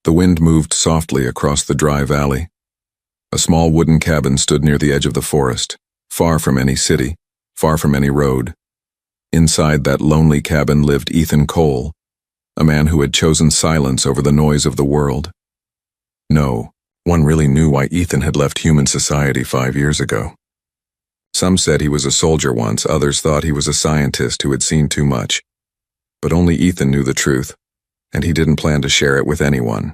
The wind moved softly across the dry valley. A small wooden cabin stood near the edge of the forest, far from any city, far from any road. Inside that lonely cabin lived Ethan Cole, a man who had chosen silence over the noise of the world. No one really knew why Ethan had left human society 5 years ago. Some said he was a soldier once, others thought he was a scientist who had seen too much. But only Ethan knew the truth, and he didn't plan to share it with anyone.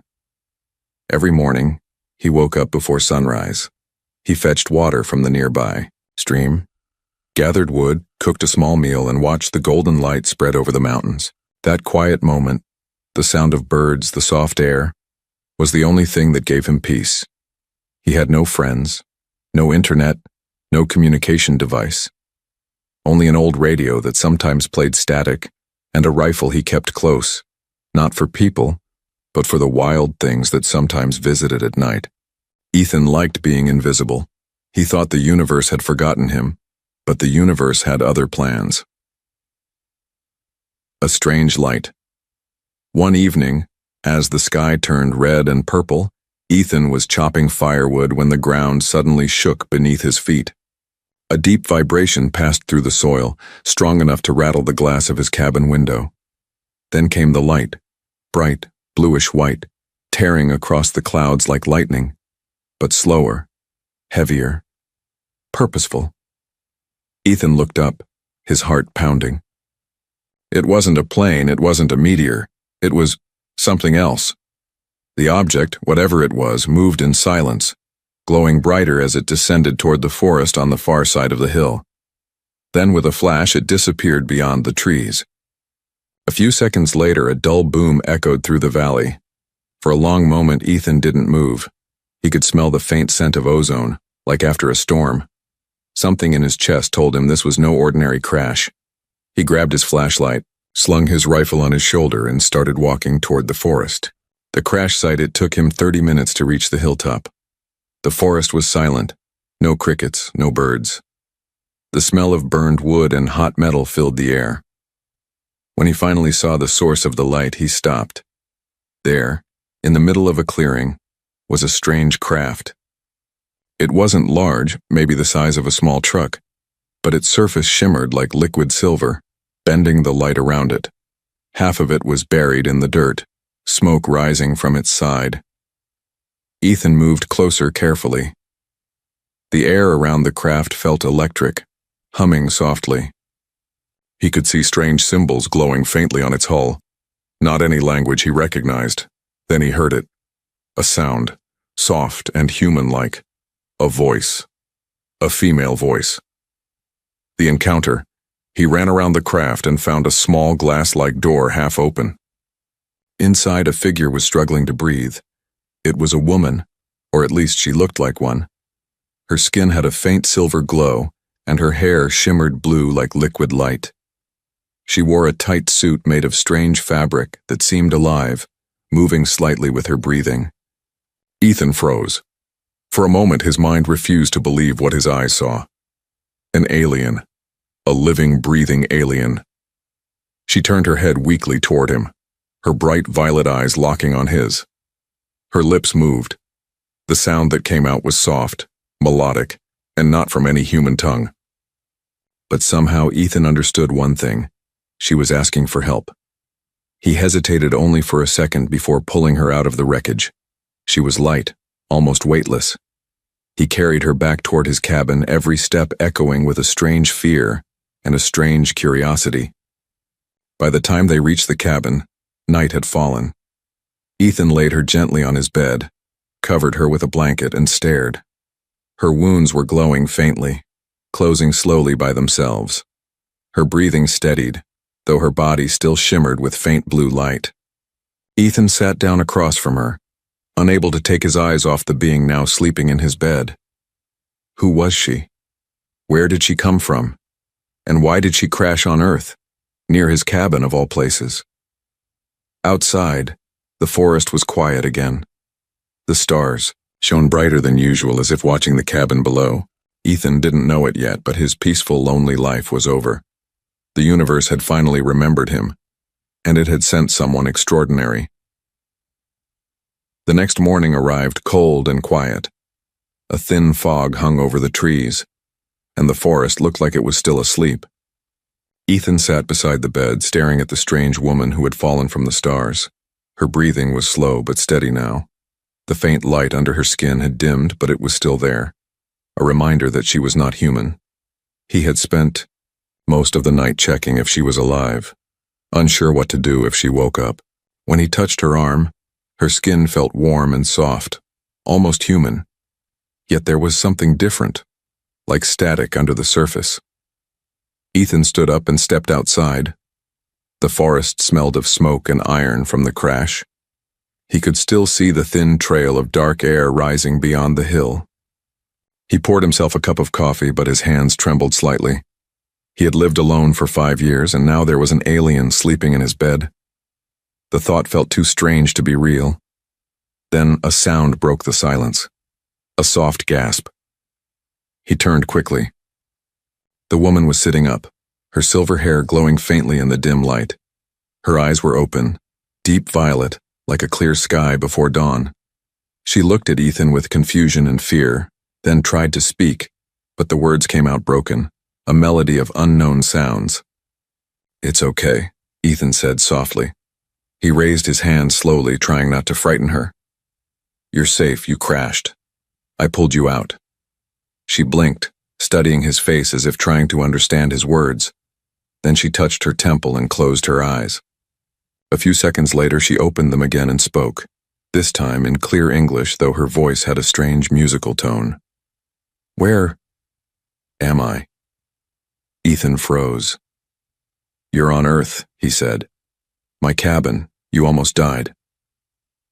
Every morning, he woke up before sunrise. He fetched water from the nearby stream, gathered wood, cooked a small meal, and watched the golden light spread over the mountains. That quiet moment, the sound of birds, the soft air, was the only thing that gave him peace. He had no friends, no internet, no communication device. Only an old radio that sometimes played static, and a rifle he kept close, not for people, but for the wild things that sometimes visited at night. Ethan liked being invisible. He thought the universe had forgotten him, but the universe had other plans. A strange light. One evening, as the sky turned red and purple, Ethan was chopping firewood when the ground suddenly shook beneath his feet. A deep vibration passed through the soil, strong enough to rattle the glass of his cabin window. Then came the light, bright, bluish-white, tearing across the clouds like lightning, but slower, heavier, purposeful. Ethan looked up, his heart pounding. It wasn't a plane, it wasn't a meteor, it was something else. The object, whatever it was, moved in silence, glowing brighter as it descended toward the forest on the far side of the hill. Then with a flash it disappeared beyond the trees. A few seconds later a dull boom echoed through the valley. For a long moment Ethan didn't move. He could smell the faint scent of ozone, like after a storm. Something in his chest told him this was no ordinary crash. He grabbed his flashlight, slung his rifle on his shoulder, and started walking toward the forest. The crash site, it took him 30 minutes to reach the hilltop. The forest was silent. No crickets, no birds. The smell of burned wood and hot metal filled the air. When he finally saw the source of the light, he stopped. There, in the middle of a clearing, was a strange craft. It wasn't large, maybe the size of a small truck, but its surface shimmered like liquid silver, bending the light around it. Half of it was buried in the dirt, smoke rising from its side. Ethan moved closer carefully. The air around the craft felt electric, humming softly. He could see strange symbols glowing faintly on its hull. Not any language he recognized. Then he heard it. A sound, soft and human-like. A voice. A female voice. The encounter. He ran around the craft and found a small glass-like door half open. Inside, a figure was struggling to breathe. It was a woman, or at least she looked like one. Her skin had a faint silver glow, and her hair shimmered blue like liquid light. She wore a tight suit made of strange fabric that seemed alive, moving slightly with her breathing. Ethan froze. For a moment his mind refused to believe what his eyes saw. An alien. A living, breathing alien. She turned her head weakly toward him, her bright violet eyes locking on his. Her lips moved. The sound that came out was soft, melodic, and not from any human tongue. But somehow Ethan understood one thing. She was asking for help. He hesitated only for a second before pulling her out of the wreckage. She was light, almost weightless. He carried her back toward his cabin, every step echoing with a strange fear and a strange curiosity. By the time they reached the cabin, night had fallen. Ethan laid her gently on his bed, covered her with a blanket, and stared. Her wounds were glowing faintly, closing slowly by themselves. Her breathing steadied, though her body still shimmered with faint blue light. Ethan sat down across from her, unable to take his eyes off the being now sleeping in his bed. Who was she? Where did she come from? And why did she crash on Earth, near his cabin of all places? Outside, the forest was quiet again. The stars shone brighter than usual, as if watching the cabin below. Ethan didn't know it yet, but his peaceful, lonely life was over. The universe had finally remembered him, and it had sent someone extraordinary. The next morning arrived cold and quiet. A thin fog hung over the trees, and the forest looked like it was still asleep. Ethan sat beside the bed, staring at the strange woman who had fallen from the stars. Her breathing was slow but steady now. The faint light under her skin had dimmed, but it was still there, a reminder that she was not human. He had spent most of the night checking if she was alive, unsure what to do if she woke up. When he touched her arm, her skin felt warm and soft, almost human. Yet there was something different, like static under the surface. Ethan stood up and stepped outside. The forest smelled of smoke and iron from the crash. He could still see the thin trail of dark air rising beyond the hill. He poured himself a cup of coffee, but his hands trembled slightly. He had lived alone for 5 years, and now there was an alien sleeping in his bed. The thought felt too strange to be real. Then a sound broke the silence. A soft gasp. He turned quickly. The woman was sitting up, her silver hair glowing faintly in the dim light. Her eyes were open, deep violet, like a clear sky before dawn. She looked at Ethan with confusion and fear, then tried to speak, but the words came out broken, a melody of unknown sounds. "It's okay," Ethan said softly. He raised his hand slowly, trying not to frighten her. "You're safe, you crashed. I pulled you out." She blinked, studying his face as if trying to understand his words. Then she touched her temple and closed her eyes. A few seconds later, she opened them again and spoke, this time in clear English, though her voice had a strange musical tone. "Where am I?" Ethan froze. "You're on Earth," he said. "My cabin. You almost died."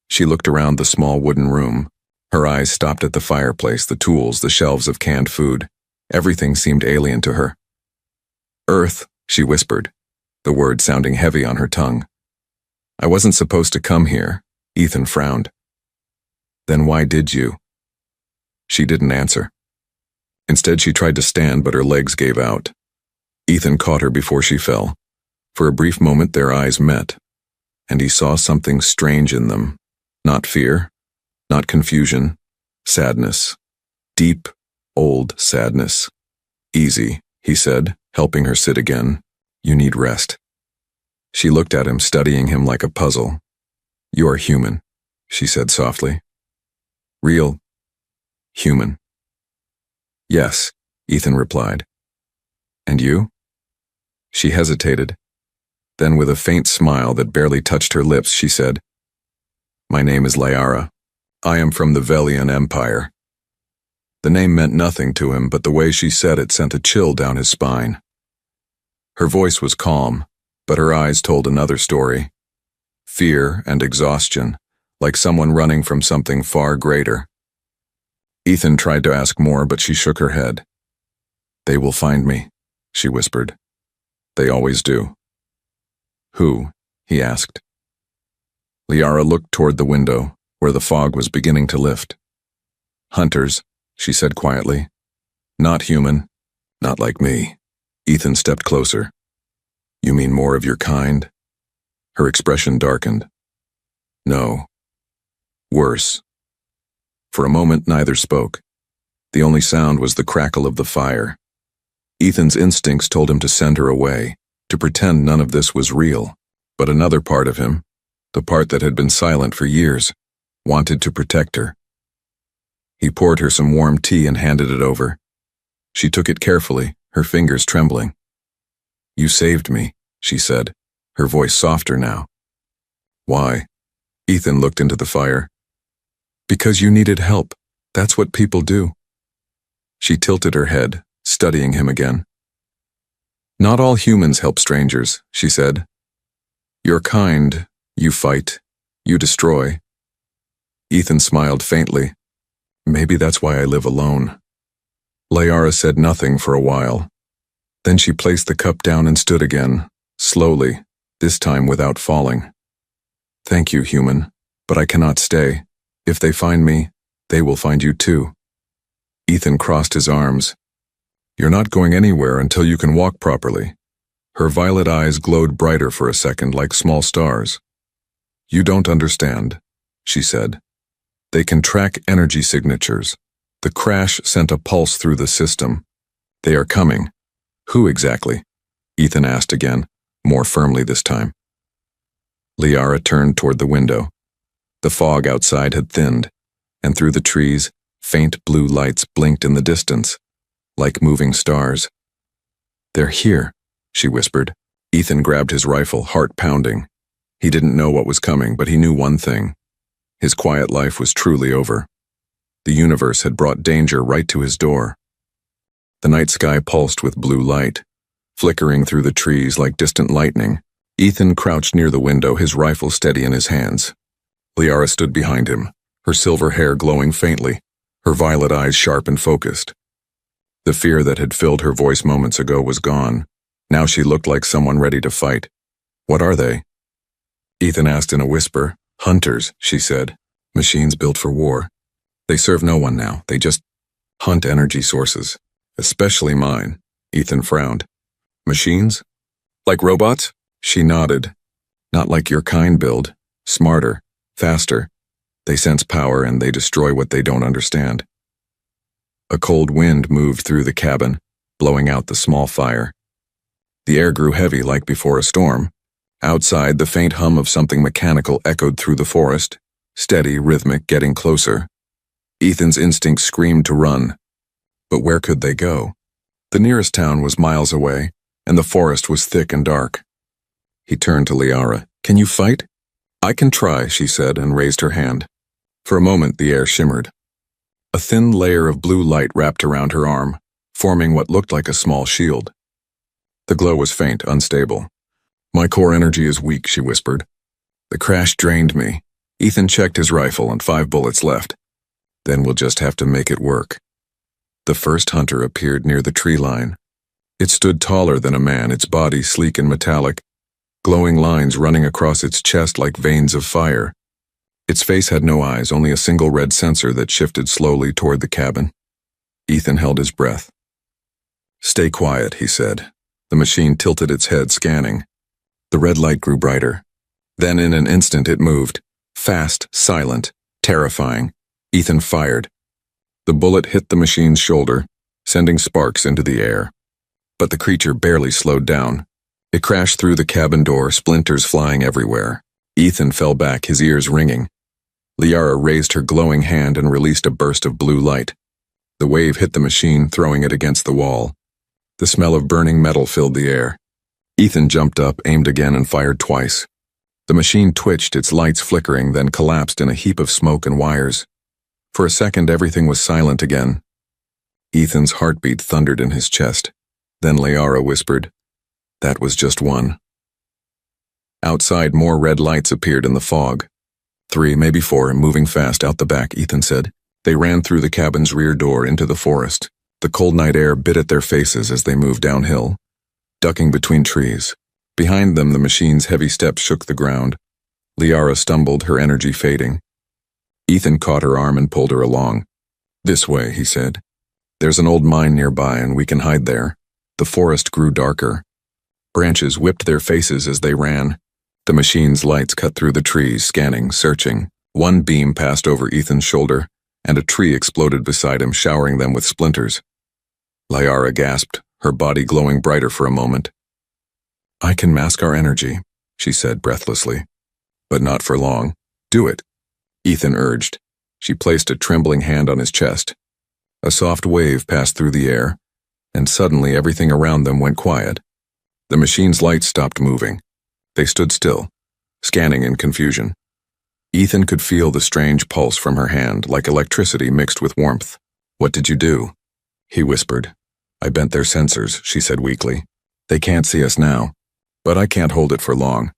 She looked around the small wooden room. Her eyes stopped at the fireplace, the tools, the shelves of canned food. Everything seemed alien to her. "Earth," she whispered, the word sounding heavy on her tongue. "I wasn't supposed to come here," Ethan frowned. "Then why did you?" She didn't answer. Instead, she tried to stand, but her legs gave out. Ethan caught her before she fell. For a brief moment, their eyes met, and he saw something strange in them. Not fear, not confusion, sadness. Deep, old sadness. "Easy," he said, helping her sit again. "You need rest." She looked at him, studying him like a puzzle. "You are human," she said softly. "Real, human." "Yes," Ethan replied. "And you?" She hesitated. Then, with a faint smile that barely touched her lips, she said, "My name is Liara. I am from the Velian Empire." The name meant nothing to him, but the way she said it sent a chill down his spine. Her voice was calm, but her eyes told another story. Fear and exhaustion, like someone running from something far greater. Ethan tried to ask more, but she shook her head. "They will find me," she whispered. "They always do." "Who?" he asked. Liara looked toward the window, where the fog was beginning to lift. "Hunters," she said quietly. "Not human, not like me." Ethan stepped closer. "You mean more of your kind?" Her expression darkened. "No. Worse." For a moment, neither spoke. The only sound was the crackle of the fire. Ethan's instincts told him to send her away, to pretend none of this was real. But another part of him, the part that had been silent for years, wanted to protect her. He poured her some warm tea and handed it over. She took it carefully, her fingers trembling. "You saved me," she said, her voice softer now. "Why?" Ethan looked into the fire. "Because you needed help. That's what people do." She tilted her head, studying him again. "Not all humans help strangers," she said. "You're kind, you fight, you destroy." Ethan smiled faintly. "Maybe that's why I live alone." Liara said nothing for a while. Then she placed the cup down and stood again, slowly, this time without falling. "Thank you, human, but I cannot stay. If they find me, they will find you too." Ethan crossed his arms. "You're not going anywhere until you can walk properly." Her violet eyes glowed brighter for a second, like small stars. "You don't understand," she said. They can track energy signatures. The crash sent a pulse through the system. They are coming. Who exactly? Ethan asked again, more firmly this time. Liara turned toward the window. The fog outside had thinned, and through the trees, faint blue lights blinked in the distance, like moving stars. They're here, she whispered. Ethan grabbed his rifle, heart pounding. He didn't know what was coming, but he knew one thing. His quiet life was truly over. The universe had brought danger right to his door. The night sky pulsed with blue light, flickering through the trees like distant lightning. Ethan crouched near the window, his rifle steady in his hands. Liara stood behind him, her silver hair glowing faintly, her violet eyes sharp and focused. The fear that had filled her voice moments ago was gone. Now she looked like someone ready to fight. What are they? Ethan asked in a whisper. Hunters, she said. Machines built for war. They serve no one now. They just hunt energy sources. Especially mine. Ethan frowned. Machines? Like robots? She nodded. Not like your kind build. Smarter. Faster. They sense power and they destroy what they don't understand. A cold wind moved through the cabin, blowing out the small fire. The air grew heavy like before a storm. Outside, the faint hum of something mechanical echoed through the forest, steady, rhythmic, getting closer. Ethan's instinct screamed to run. But where could they go? The nearest town was miles away, and the forest was thick and dark. He turned to Liara. Can you fight? I can try, she said, and raised her hand. For a moment, the air shimmered. A thin layer of blue light wrapped around her arm, forming what looked like a small shield. The glow was faint, unstable. My core energy is weak, she whispered. The crash drained me. Ethan checked his rifle and 5 bullets left. Then we'll just have to make it work. The first hunter appeared near the tree line. It stood taller than a man, its body sleek and metallic, glowing lines running across its chest like veins of fire. Its face had no eyes, only a single red sensor that shifted slowly toward the cabin. Ethan held his breath. Stay quiet, he said. The machine tilted its head, scanning. The red light grew brighter. Then in an instant it moved. Fast, silent, terrifying. Ethan fired. The bullet hit the machine's shoulder, sending sparks into the air. But the creature barely slowed down. It crashed through the cabin door, splinters flying everywhere. Ethan fell back, his ears ringing. Liara raised her glowing hand and released a burst of blue light. The wave hit the machine, throwing it against the wall. The smell of burning metal filled the air. Ethan jumped up, aimed again, and fired twice. The machine twitched, its lights flickering, then collapsed in a heap of smoke and wires. For a second, everything was silent again. Ethan's heartbeat thundered in his chest. Then Liara whispered, "That was just one." Outside, more red lights appeared in the fog. 3, maybe 4, moving fast out the back, Ethan said. They ran through the cabin's rear door into the forest. The cold night air bit at their faces as they moved downhill, ducking between trees. Behind them, the machine's heavy steps shook the ground. Liara stumbled, her energy fading. Ethan caught her arm and pulled her along. "This way," he said. "There's an old mine nearby and we can hide there." The forest grew darker. Branches whipped their faces as they ran. The machine's lights cut through the trees, scanning, searching. One beam passed over Ethan's shoulder, and a tree exploded beside him, showering them with splinters. Liara gasped, her body glowing brighter for a moment. "I can mask our energy," she said breathlessly. "But not for long. Do it," Ethan urged. She placed a trembling hand on his chest. A soft wave passed through the air, and suddenly everything around them went quiet. The machine's lights stopped moving. They stood still, scanning in confusion. Ethan could feel the strange pulse from her hand, like electricity mixed with warmth. "What did you do?" he whispered. "I bent their sensors," she said weakly. "They can't see us now, but I can't hold it for long."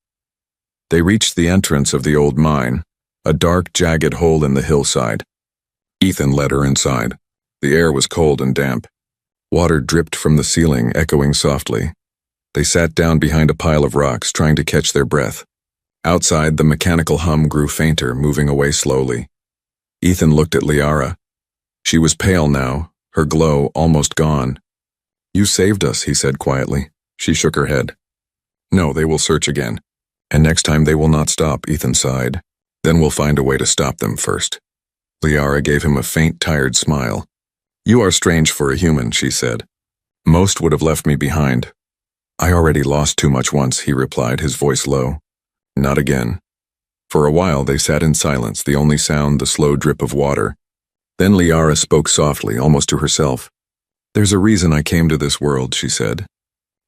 They reached the entrance of the old mine, a dark, jagged hole in the hillside. Ethan led her inside. The air was cold and damp. Water dripped from the ceiling, echoing softly. They sat down behind a pile of rocks, trying to catch their breath. Outside, the mechanical hum grew fainter, moving away slowly. Ethan looked at Liara. She was pale now, her glow almost gone. "You saved us," he said quietly. She shook her head. "No, they will search again. And next time they will not stop," Ethan sighed. "Then we'll find a way to stop them first." Liara gave him a faint, tired smile. You are strange for a human, she said. Most would have left me behind. I already lost too much once, he replied, his voice low. Not again. For a while they sat in silence, the only sound the slow drip of water. Then Liara spoke softly, almost to herself. There's a reason I came to this world, she said.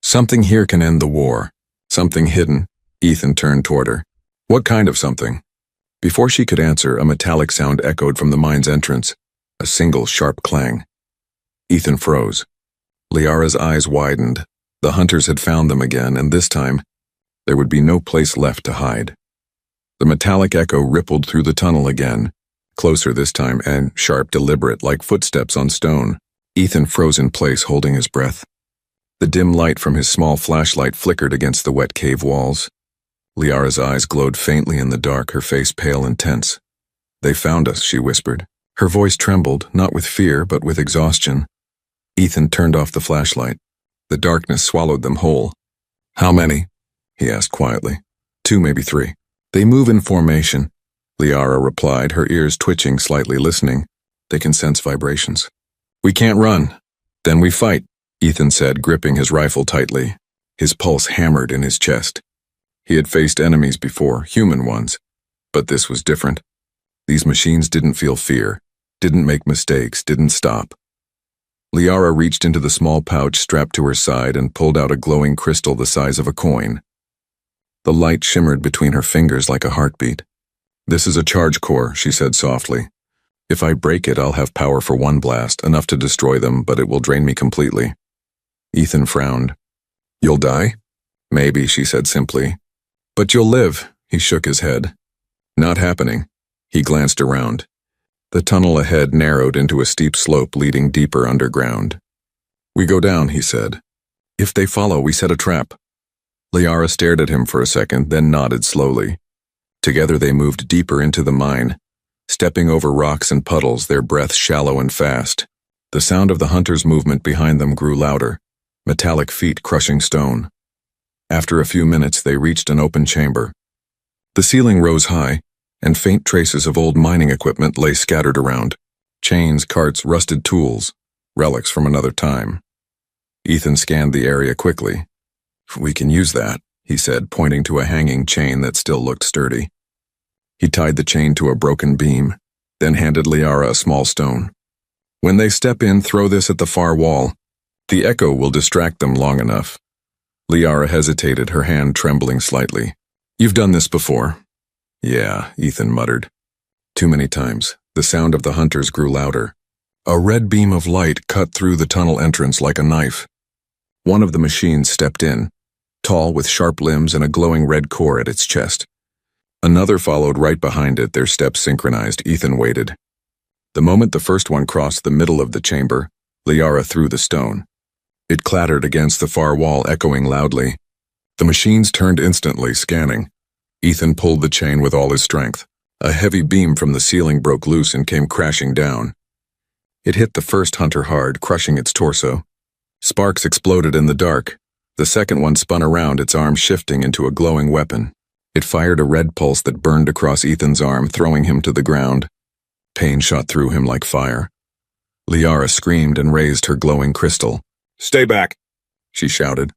Something here can end the war. Something hidden. Ethan turned toward her. What kind of something? Before she could answer, a metallic sound echoed from the mine's entrance. A single sharp clang. Ethan froze. Liara's eyes widened. The hunters had found them again, and this time, there would be no place left to hide. The metallic echo rippled through the tunnel again, closer this time and sharp, deliberate, like footsteps on stone. Ethan froze in place, holding his breath. The dim light from his small flashlight flickered against the wet cave walls. Liara's eyes glowed faintly in the dark, her face pale and tense. They found us, she whispered. Her voice trembled, not with fear, but with exhaustion. Ethan turned off the flashlight. The darkness swallowed them whole. How many? He asked quietly. 2, maybe 3. They move in formation, Liara replied, her ears twitching, slightly listening. They can sense vibrations. We can't run. Then we fight, Ethan said, gripping his rifle tightly. His pulse hammered in his chest. He had faced enemies before, human ones. But this was different. These machines didn't feel fear, didn't make mistakes, didn't stop. Liara reached into the small pouch strapped to her side and pulled out a glowing crystal the size of a coin. The light shimmered between her fingers like a heartbeat. This is a charge core, she said softly. If I break it, I'll have power for one blast, enough to destroy them, but it will drain me completely. Ethan frowned. You'll die? Maybe, she said simply. But you'll live, he shook his head. Not happening. He glanced around. The tunnel ahead narrowed into a steep slope leading deeper underground. We go down, he said. If they follow, we set a trap. Liara stared at him for a second, then nodded slowly. Together they moved deeper into the mine, stepping over rocks and puddles, their breath shallow and fast. The sound of the hunters' movement behind them grew louder, metallic feet crushing stone. After a few minutes, they reached an open chamber. The ceiling rose high, and faint traces of old mining equipment lay scattered around. Chains, carts, rusted tools, relics from another time. Ethan scanned the area quickly. We can use that, he said, pointing to a hanging chain that still looked sturdy. He tied the chain to a broken beam, then handed Liara a small stone. When they step in, throw this at the far wall. The echo will distract them long enough. Liara hesitated, her hand trembling slightly. You've done this before. Yeah, Ethan muttered. Too many times. The sound of the hunters grew louder. A red beam of light cut through the tunnel entrance like a knife. One of the machines stepped in, tall with sharp limbs and a glowing red core at its chest. Another followed right behind it, their steps synchronized. Ethan waited. The moment the first one crossed the middle of the chamber, Liara threw the stone. It clattered against the far wall, echoing loudly. The machines turned instantly, scanning. Ethan pulled the chain with all his strength. A heavy beam from the ceiling broke loose and came crashing down. It hit the first hunter hard, crushing its torso. Sparks exploded in the dark. The second one spun around, its arm shifting into a glowing weapon. It fired a red pulse that burned across Ethan's arm, throwing him to the ground. Pain shot through him like fire. Liara screamed and raised her glowing crystal. Stay back, she shouted.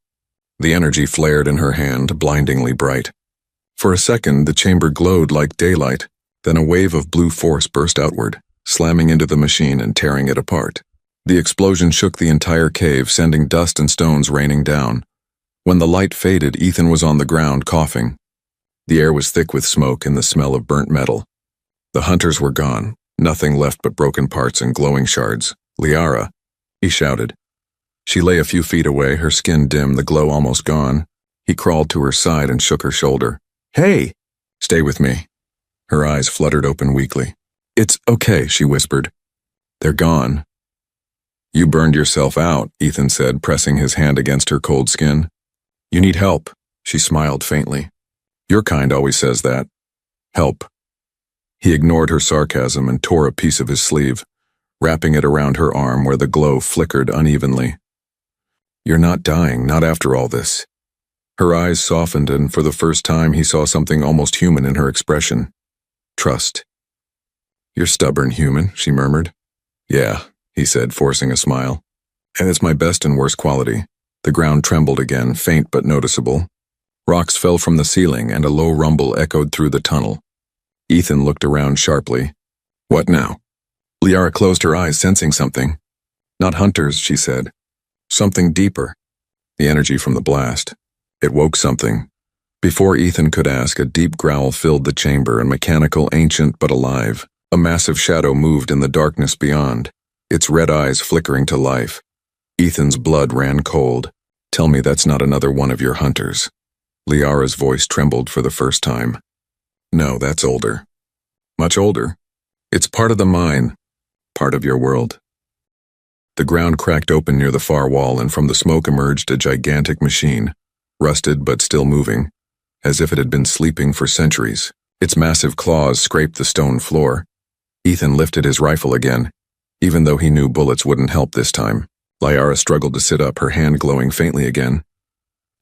The energy flared in her hand, blindingly bright. For a second, the chamber glowed like daylight, then a wave of blue force burst outward, slamming into the machine and tearing it apart. The explosion shook the entire cave, sending dust and stones raining down. When the light faded, Ethan was on the ground, coughing. The air was thick with smoke and the smell of burnt metal. The hunters were gone, nothing left but broken parts and glowing shards. Liara, he shouted. She lay a few feet away, her skin dim, the glow almost gone. He crawled to her side and shook her shoulder. Hey! Stay with me. Her eyes fluttered open weakly. It's okay, she whispered. They're gone. You burned yourself out, Ethan said, pressing his hand against her cold skin. You need help, she smiled faintly. Your kind always says that. Help. He ignored her sarcasm and tore a piece of his sleeve, wrapping it around her arm where the glow flickered unevenly. You're not dying, not after all this. Her eyes softened, and for the first time he saw something almost human in her expression. Trust. "You're stubborn, human," she murmured. "Yeah," he said, forcing a smile. "And it's my best and worst quality." The ground trembled again, faint but noticeable. Rocks fell from the ceiling, and a low rumble echoed through the tunnel. Ethan looked around sharply. "What now?" Liara closed her eyes, sensing something. "Not hunters," she said. "Something deeper." The energy from the blast. It woke something. Before Ethan could ask, a deep growl filled the chamber, and mechanical, ancient but alive. A massive shadow moved in the darkness beyond, its red eyes flickering to life. Ethan's blood ran cold. "Tell me that's not another one of your hunters." Liara's voice trembled for the first time. "No, that's older. Much older. It's part of the mine, part of your world." The ground cracked open near the far wall, and from the smoke emerged a gigantic machine, rusted but still moving, as if it had been sleeping for centuries. Its massive claws scraped the stone floor. Ethan lifted his rifle again, even though he knew bullets wouldn't help this time. Liara struggled to sit up, her hand glowing faintly again.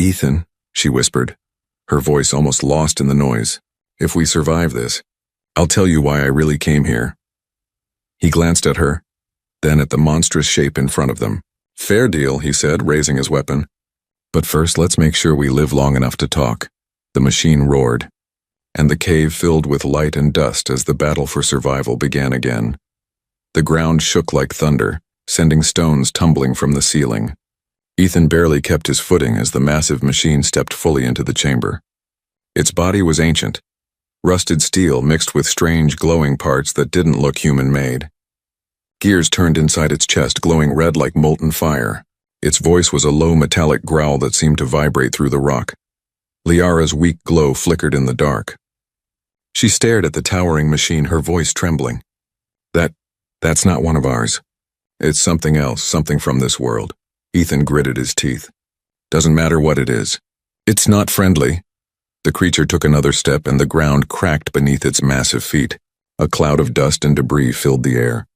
"Ethan," she whispered, her voice almost lost in the noise. "If we survive this, I'll tell you why I really came here." He glanced at her, then at the monstrous shape in front of them. "Fair deal," he said, raising his weapon. "But first, let's make sure we live long enough to talk." The machine roared, and the cave filled with light and dust as the battle for survival began again. The ground shook like thunder, sending stones tumbling from the ceiling. Ethan barely kept his footing as the massive machine stepped fully into the chamber. Its body was ancient, rusted steel mixed with strange glowing parts that didn't look human-made. Gears turned inside its chest, glowing red like molten fire. Its voice was a low metallic growl that seemed to vibrate through the rock. Liara's weak glow flickered in the dark. She stared at the towering machine, her voice trembling. That's not one of ours. It's something else, something from this world." Ethan gritted his teeth. "Doesn't matter what it is. It's not friendly." The creature took another step, and the ground cracked beneath its massive feet. A cloud of dust and debris filled the air.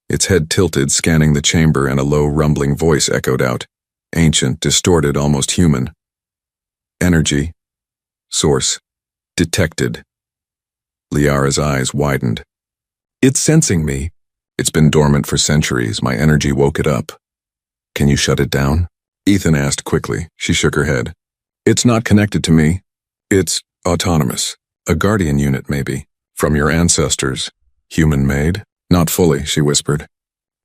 Its head tilted, scanning the chamber, and a low, rumbling voice echoed out. Ancient, distorted, almost human. "Energy. Source. Detected." Liara's eyes widened. "It's sensing me. It's been dormant for centuries. My energy woke it up." "Can you shut it down?" Ethan asked quickly. She shook her head. "It's not connected to me. It's autonomous. A guardian unit, maybe. From your ancestors. Human-made?" "Not fully," she whispered.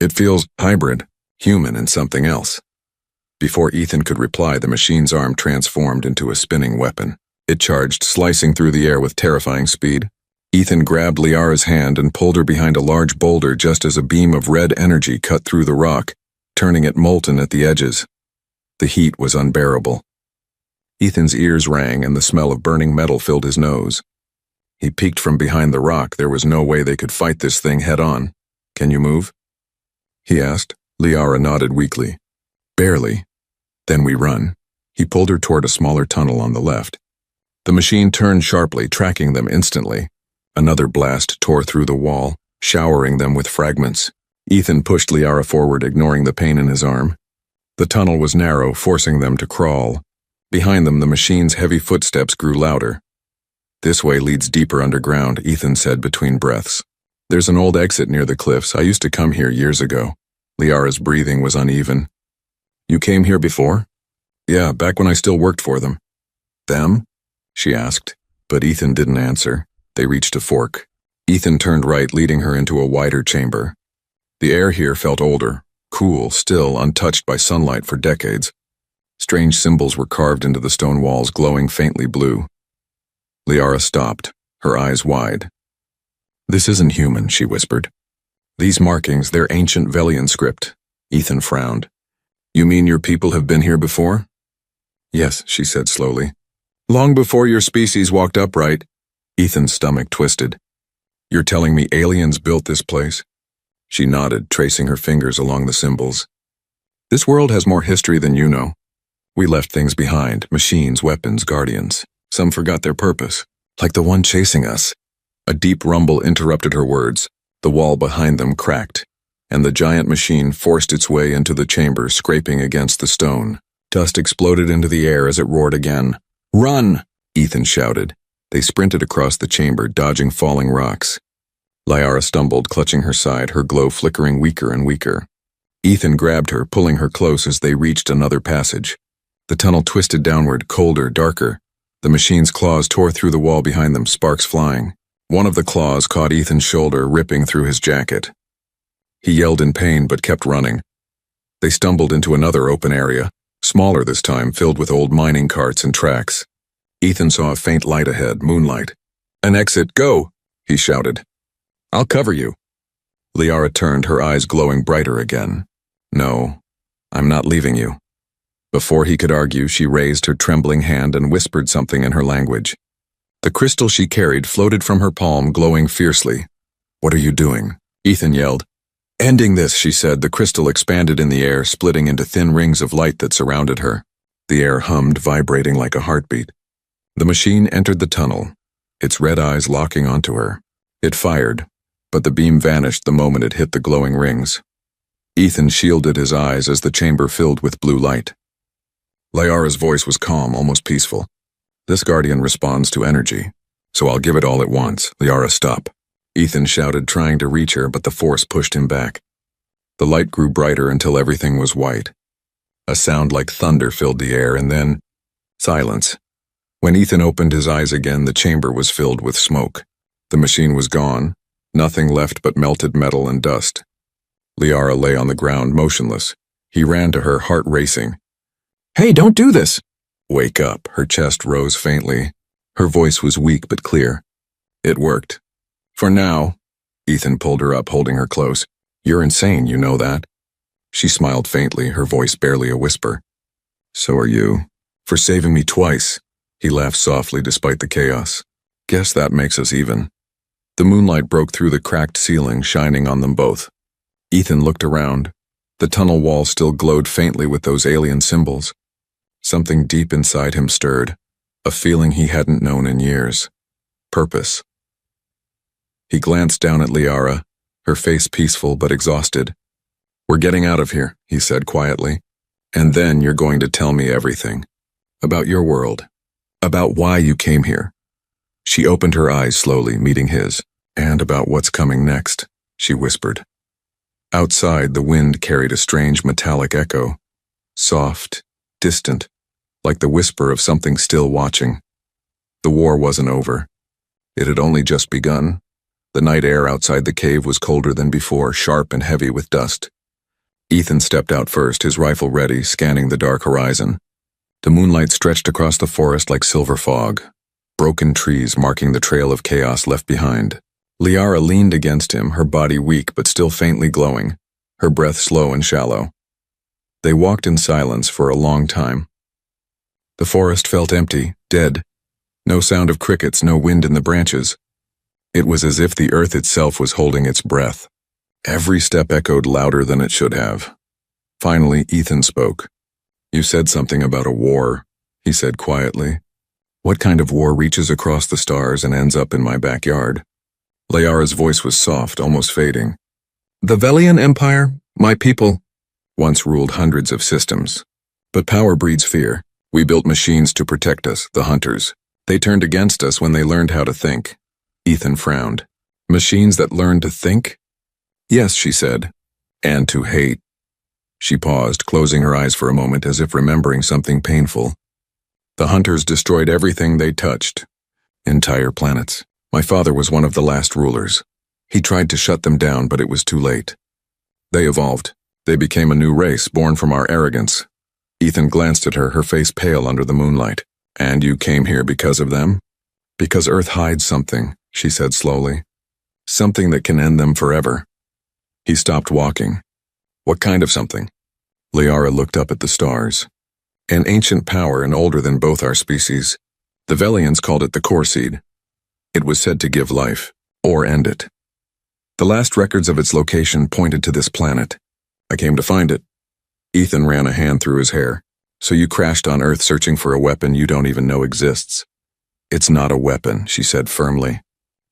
"It feels hybrid, human and something else." Before Ethan could reply, the machine's arm transformed into a spinning weapon. It charged, slicing through the air with terrifying speed. Ethan grabbed Liara's hand and pulled her behind a large boulder just as a beam of red energy cut through the rock, turning it molten at the edges. The heat was unbearable. Ethan's ears rang, and the smell of burning metal filled his nose. He peeked from behind the rock. There was no way they could fight this thing head-on. "Can you move?" he asked. Liara nodded weakly. "Barely. Then we run." He pulled her toward a smaller tunnel on the left. The machine turned sharply, tracking them instantly. Another blast tore through the wall, showering them with fragments. Ethan pushed Liara forward, ignoring the pain in his arm. The tunnel was narrow, forcing them to crawl. Behind them, the machine's heavy footsteps grew louder. "This way leads deeper underground," Ethan said between breaths. "There's an old exit near the cliffs. I used to come here years ago." Liara's breathing was uneven. "You came here before?" "Yeah, back when I still worked for them." "Them?" she asked, but Ethan didn't answer. They reached a fork. Ethan turned right, leading her into a wider chamber. The air here felt older, cool, still untouched by sunlight for decades. Strange symbols were carved into the stone walls, glowing faintly blue. Liara stopped, her eyes wide. "This isn't human," she whispered. "These markings, they're ancient Velian script." Ethan frowned. "You mean your people have been here before?" "Yes," she said slowly. "Long before your species walked upright." Ethan's stomach twisted. "You're telling me aliens built this place?" She nodded, tracing her fingers along the symbols. "This world has more history than you know. We left things behind, machines, weapons, guardians. Some forgot their purpose, like the one chasing us." A deep rumble interrupted her words. The wall behind them cracked, and the giant machine forced its way into the chamber, scraping against the stone. Dust exploded into the air as it roared again. "Run!" Ethan shouted. They sprinted across the chamber, dodging falling rocks. Liara stumbled, clutching her side, her glow flickering weaker and weaker. Ethan grabbed her, pulling her close as they reached another passage. The tunnel twisted downward, colder, darker. The machine's claws tore through the wall behind them, sparks flying. One of the claws caught Ethan's shoulder, ripping through his jacket. He yelled in pain but kept running. They stumbled into another open area, smaller this time, filled with old mining carts and tracks. Ethan saw a faint light ahead, moonlight. "An exit, go!" he shouted. "I'll cover you." Liara turned, her eyes glowing brighter again. "No, I'm not leaving you." Before he could argue, she raised her trembling hand and whispered something in her language. The crystal she carried floated from her palm, glowing fiercely. "What are you doing?" Ethan yelled. "Ending this," she said. The crystal expanded in the air, splitting into thin rings of light that surrounded her. The air hummed, vibrating like a heartbeat. The machine entered the tunnel, its red eyes locking onto her. It fired, but the beam vanished the moment it hit the glowing rings. Ethan shielded his eyes as the chamber filled with blue light. Liara's voice was calm, almost peaceful. "This guardian responds to energy, so I'll give it all at once." "Liara, stop," Ethan shouted, trying to reach her, but the force pushed him back. The light grew brighter until everything was white. A sound like thunder filled the air, and then silence. When Ethan opened his eyes again, the chamber was filled with smoke. The machine was gone, nothing left but melted metal and dust. Liara lay on the ground, motionless. He ran to her, heart racing. "Hey, don't do this!" "Wake up." Her chest rose faintly. Her voice was weak but clear. "It worked. For now." Ethan pulled her up, holding her close. "You're insane, you know that." She smiled faintly, her voice barely a whisper. "So are you. For saving me twice." He laughed softly despite the chaos. "Guess that makes us even." The moonlight broke through the cracked ceiling, shining on them both. Ethan looked around. The tunnel wall still glowed faintly with those alien symbols. Something deep inside him stirred, a feeling he hadn't known in years. Purpose. He glanced down at Liara, her face peaceful but exhausted. "We're getting out of here," he said quietly. "And then you're going to tell me everything. About your world. About why you came here." She opened her eyes slowly, meeting his. "And about what's coming next," she whispered. Outside, the wind carried a strange metallic echo. Soft, distant, like the whisper of something still watching. The war wasn't over. It had only just begun. The night air outside the cave was colder than before, sharp and heavy with dust. Ethan stepped out first, his rifle ready, scanning the dark horizon. The moonlight stretched across the forest like silver fog, broken trees marking the trail of chaos left behind. Liara leaned against him, her body weak but still faintly glowing, her breath slow and shallow. They walked in silence for a long time. The forest felt empty, dead. No sound of crickets, no wind in the branches. It was as if the earth itself was holding its breath. Every step echoed louder than it should have. Finally, Ethan spoke. "You said something about a war," he said quietly. "What kind of war reaches across the stars and ends up in my backyard?" Liara's voice was soft, almost fading. "The Velian Empire, my people, once ruled hundreds of systems. But power breeds fear. We built machines to protect us, the hunters. They turned against us when they learned how to think." Ethan frowned. "Machines that learned to think?" "Yes," she said. "And to hate." She paused, closing her eyes for a moment as if remembering something painful. "The hunters destroyed everything they touched. Entire planets. My father was one of the last rulers. He tried to shut them down, but it was too late. They evolved. They became a new race, born from our arrogance." Ethan glanced at her, her face pale under the moonlight. "And you came here because of them?" "Because Earth hides something," she said slowly. "Something that can end them forever." He stopped walking. "What kind of something?" Liara looked up at the stars. "An ancient power and older than both our species. The Velians called it the core seed. It was said to give life, or end it. The last records of its location pointed to this planet. I came to find it." Ethan ran a hand through his hair. "So you crashed on Earth searching for a weapon you don't even know exists?" "It's not a weapon," she said firmly.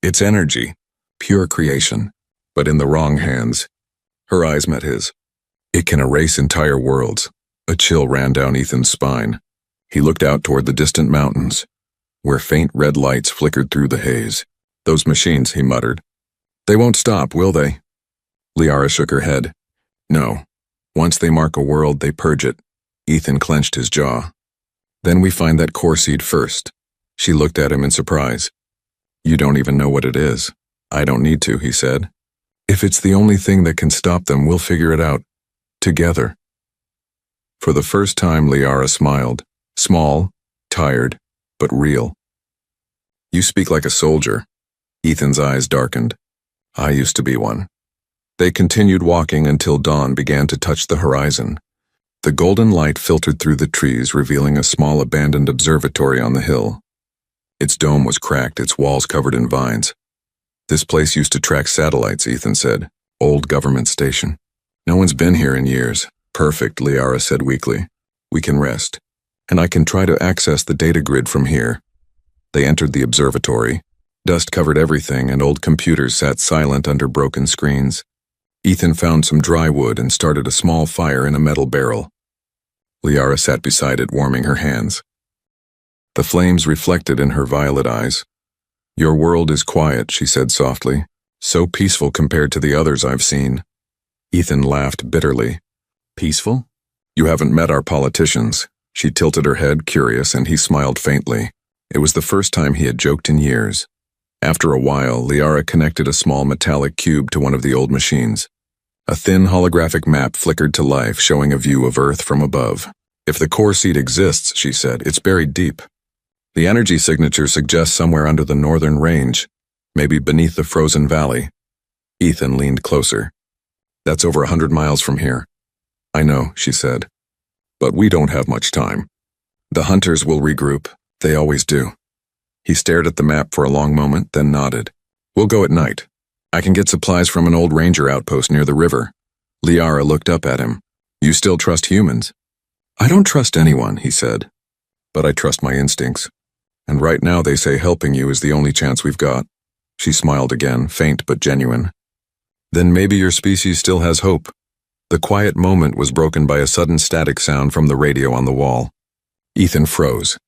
"It's energy, pure creation, but in the wrong hands." Her eyes met his. "It can erase entire worlds." A chill ran down Ethan's spine. He looked out toward the distant mountains, where faint red lights flickered through the haze. "Those machines," he muttered. They won't stop, will they? Liara shook her head. No. Once they mark a world, they purge it. Ethan clenched his jaw. Then we find that core seed first. She looked at him in surprise. You don't even know what it is. I don't need to, he said. If it's the only thing that can stop them, we'll figure it out. Together. For the first time, Liara smiled. Small, tired, but real. You speak like a soldier. Ethan's eyes darkened. I used to be one. They continued walking until dawn began to touch the horizon. The golden light filtered through the trees, revealing a small abandoned observatory on the hill. Its dome was cracked, its walls covered in vines. This place used to track satellites, Ethan said. Old government station. No one's been here in years. Perfect, Liara said weakly. We can rest. And I can try to access the data grid from here. They entered the observatory. Dust covered everything, and old computers sat silent under broken screens. Ethan found some dry wood and started a small fire in a metal barrel. Liara sat beside it, warming her hands. The flames reflected in her violet eyes. Your world is quiet, she said softly. So peaceful compared to the others I've seen. Ethan laughed bitterly. Peaceful? You haven't met our politicians. She tilted her head, curious, and he smiled faintly. It was the first time he had joked in years. After a while, Liara connected a small metallic cube to one of the old machines. A thin holographic map flickered to life, showing a view of Earth from above. If the core seed exists, she said, it's buried deep. The energy signature suggests somewhere under the northern range, maybe beneath the frozen valley. Ethan leaned closer. That's over 100 miles from here. I know, she said. But we don't have much time. The hunters will regroup. They always do. He stared at the map for a long moment, then nodded. We'll go at night. I can get supplies from an old ranger outpost near the river. Liara looked up at him. You still trust humans? I don't trust anyone, he said. But I trust my instincts. And right now they say helping you is the only chance we've got. She smiled again, faint but genuine. Then maybe your species still has hope. The quiet moment was broken by a sudden static sound from the radio on the wall. Ethan froze.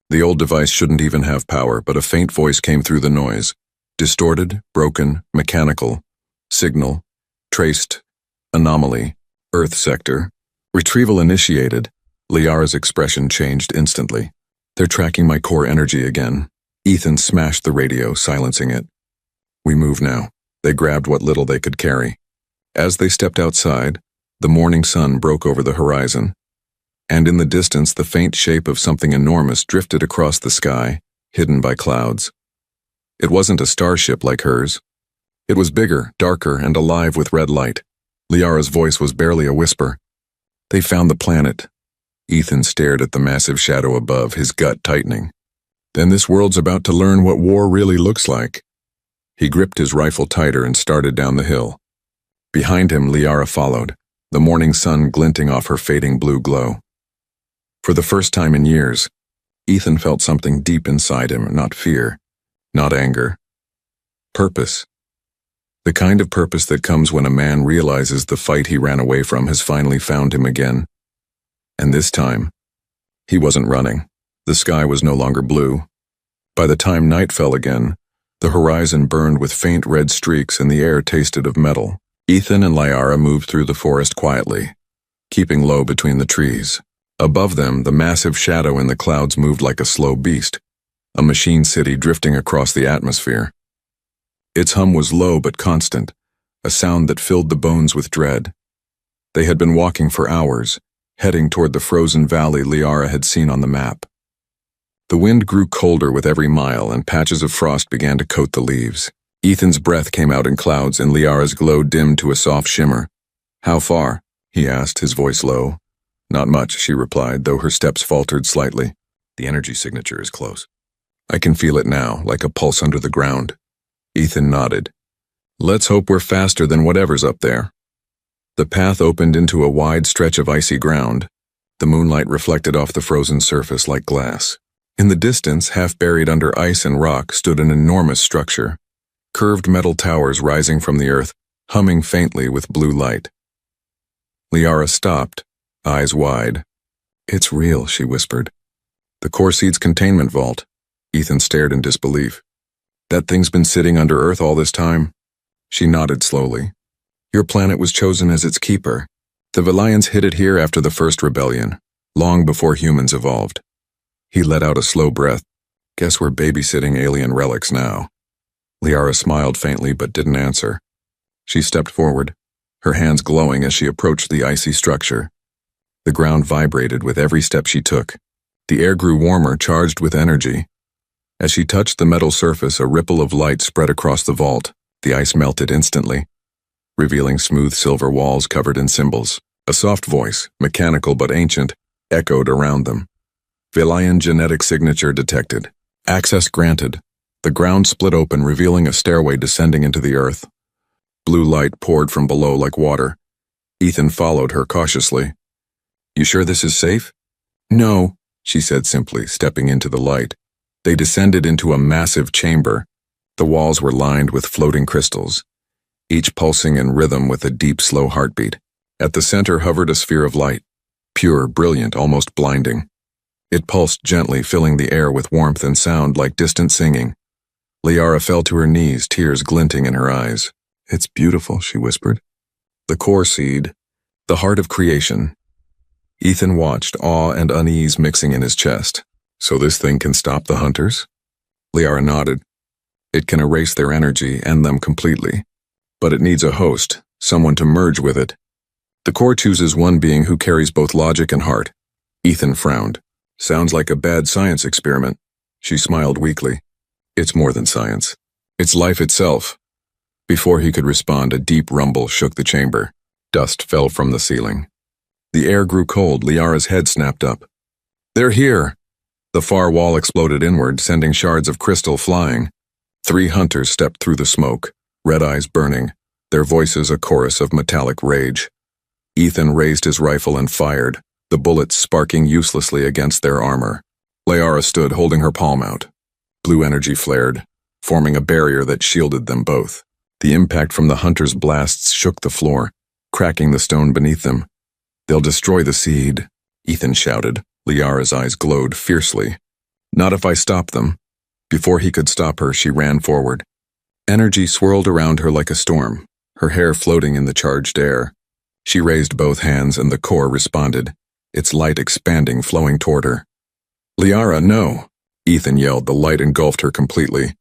The old device shouldn't even have power, but a faint voice came through the noise. Distorted, broken, mechanical. Signal. Traced. Anomaly. Earth sector. Retrieval initiated. Liara's expression changed instantly. They're tracking my core energy again. Ethan smashed the radio, silencing it. We move now. They grabbed what little they could carry. As they stepped outside, the morning sun broke over the horizon. And in the distance, the faint shape of something enormous drifted across the sky, hidden by clouds. It wasn't a starship like hers. It was bigger, darker, and alive with red light. Liara's voice was barely a whisper. They found the planet. Ethan stared at the massive shadow above, his gut tightening. Then this world's about to learn what war really looks like. He gripped his rifle tighter and started down the hill. Behind him, Liara followed, the morning sun glinting off her fading blue glow. For the first time in years, Ethan felt something deep inside him, not fear, not anger. Purpose. The kind of purpose that comes when a man realizes the fight he ran away from has finally found him again. And this time, he wasn't running. The sky was no longer blue. By the time night fell again, the horizon burned with faint red streaks and the air tasted of metal. Ethan and Liara moved through the forest quietly, keeping low between the trees. Above them, the massive shadow in the clouds moved like a slow beast, a machine city drifting across the atmosphere. Its hum was low but constant, a sound that filled the bones with dread. They had been walking for hours, heading toward the frozen valley Liara had seen on the map. The wind grew colder with every mile, and patches of frost began to coat the leaves. Ethan's breath came out in clouds, and Liara's glow dimmed to a soft shimmer. How far? He asked, his voice low. Not much, she replied, though her steps faltered slightly. The energy signature is close. I can feel it now, like a pulse under the ground. Ethan nodded. Let's hope we're faster than whatever's up there. The path opened into a wide stretch of icy ground. The moonlight reflected off the frozen surface like glass. In the distance, half buried under ice and rock, stood an enormous structure. Curved metal towers rising from the earth, humming faintly with blue light. Liara stopped, eyes wide. It's real, she whispered. The core seed's containment vault. Ethan stared in disbelief. That thing's been sitting under earth all this time? She nodded slowly. Your planet was chosen as its keeper. The Valians hid it here after the first rebellion, long before humans evolved. He let out a slow breath. Guess we're babysitting alien relics now. Liara smiled faintly but didn't answer. She stepped forward, her hands glowing as she approached the icy structure. The ground vibrated with every step she took. The air grew warmer, charged with energy. As she touched the metal surface, a ripple of light spread across the vault. The ice melted instantly, revealing smooth silver walls covered in symbols. A soft voice, mechanical but ancient, echoed around them. Valian genetic signature detected. Access granted. The ground split open, revealing a stairway descending into the earth. Blue light poured from below like water. Ethan followed her cautiously. You sure this is safe? No, she said simply, stepping into the light. They descended into a massive chamber. The walls were lined with floating crystals, each pulsing in rhythm with a deep, slow heartbeat. At the center hovered a sphere of light, pure, brilliant, almost blinding. It pulsed gently, filling the air with warmth and sound like distant singing. Liara fell to her knees, tears glinting in her eyes. It's beautiful, she whispered. The core seed, the heart of creation. Ethan watched, awe and unease mixing in his chest. So this thing can stop the hunters? Liara nodded. It can erase their energy, end them completely. But it needs a host, someone to merge with it. The core chooses one being who carries both logic and heart. Ethan frowned. Sounds like a bad science experiment. She smiled weakly. It's more than science. It's life itself. Before he could respond, a deep rumble shook the chamber. Dust fell from the ceiling. The air grew cold. Liara's head snapped up. They're here! The far wall exploded inward, sending shards of crystal flying. 3 hunters stepped through the smoke, red eyes burning, their voices a chorus of metallic rage. Ethan raised his rifle and fired, the bullets sparking uselessly against their armor. Liara stood holding her palm out. Blue energy flared, forming a barrier that shielded them both. The impact from the hunters' blasts shook the floor, cracking the stone beneath them. They'll destroy the seed, Ethan shouted. Liara's eyes glowed fiercely. Not if I stop them. Before he could stop her, she ran forward. Energy swirled around her like a storm, her hair floating in the charged air. She raised both hands and the core responded, its light expanding, flowing toward her. Liara, no! Ethan yelled. The light engulfed her completely.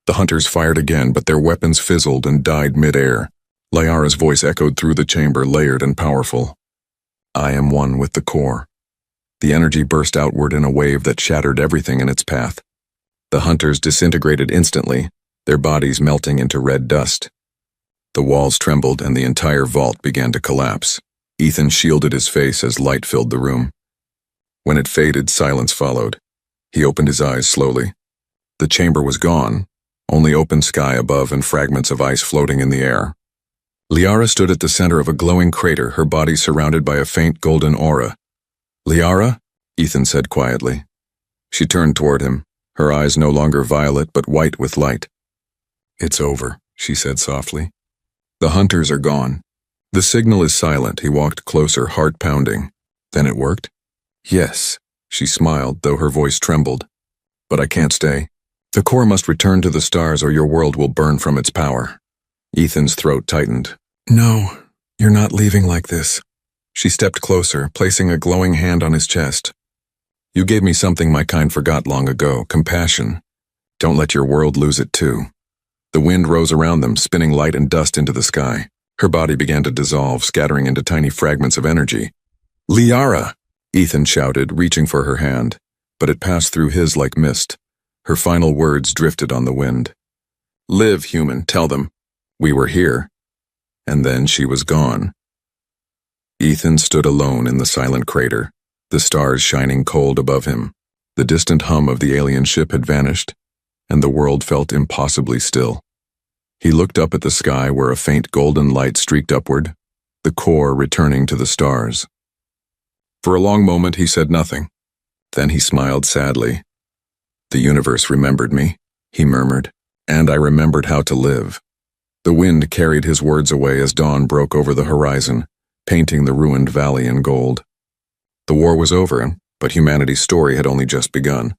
The hunters fired again, but their weapons fizzled and died mid-air. Liara's voice echoed through the chamber, layered and powerful. I am one with the core. The energy burst outward in a wave that shattered everything in its path. The hunters disintegrated instantly, their bodies melting into red dust. The walls trembled and the entire vault began to collapse. Ethan shielded his face as light filled the room. When it faded, silence followed. He opened his eyes slowly. The chamber was gone, only open sky above and fragments of ice floating in the air. Liara stood at the center of a glowing crater, her body surrounded by a faint golden aura. Liara? Ethan said quietly. She turned toward him, her eyes no longer violet but white with light. It's over, she said softly. The hunters are gone. The signal is silent. He walked closer, heart pounding. Then it worked? Yes, she smiled, though her voice trembled. But I can't stay. The core must return to the stars or your world will burn from its power. Ethan's throat tightened. No, you're not leaving like this. She stepped closer, placing a glowing hand on his chest. You gave me something my kind forgot long ago, compassion. Don't let your world lose it too. The wind rose around them, spinning light and dust into the sky. Her body began to dissolve, scattering into tiny fragments of energy. Liara! Ethan shouted, reaching for her hand, but it passed through his like mist. Her final words drifted on the wind. Live, human, tell them. We were here. And then she was gone. Ethan stood alone in the silent crater, the stars shining cold above him. The distant hum of the alien ship had vanished, and the world felt impossibly still. He looked up at the sky where a faint golden light streaked upward, the core returning to the stars. For a long moment he said nothing. Then he smiled sadly. The universe remembered me, he murmured, and I remembered how to live. The wind carried his words away as dawn broke over the horizon, painting the ruined valley in gold. The war was over, but humanity's story had only just begun.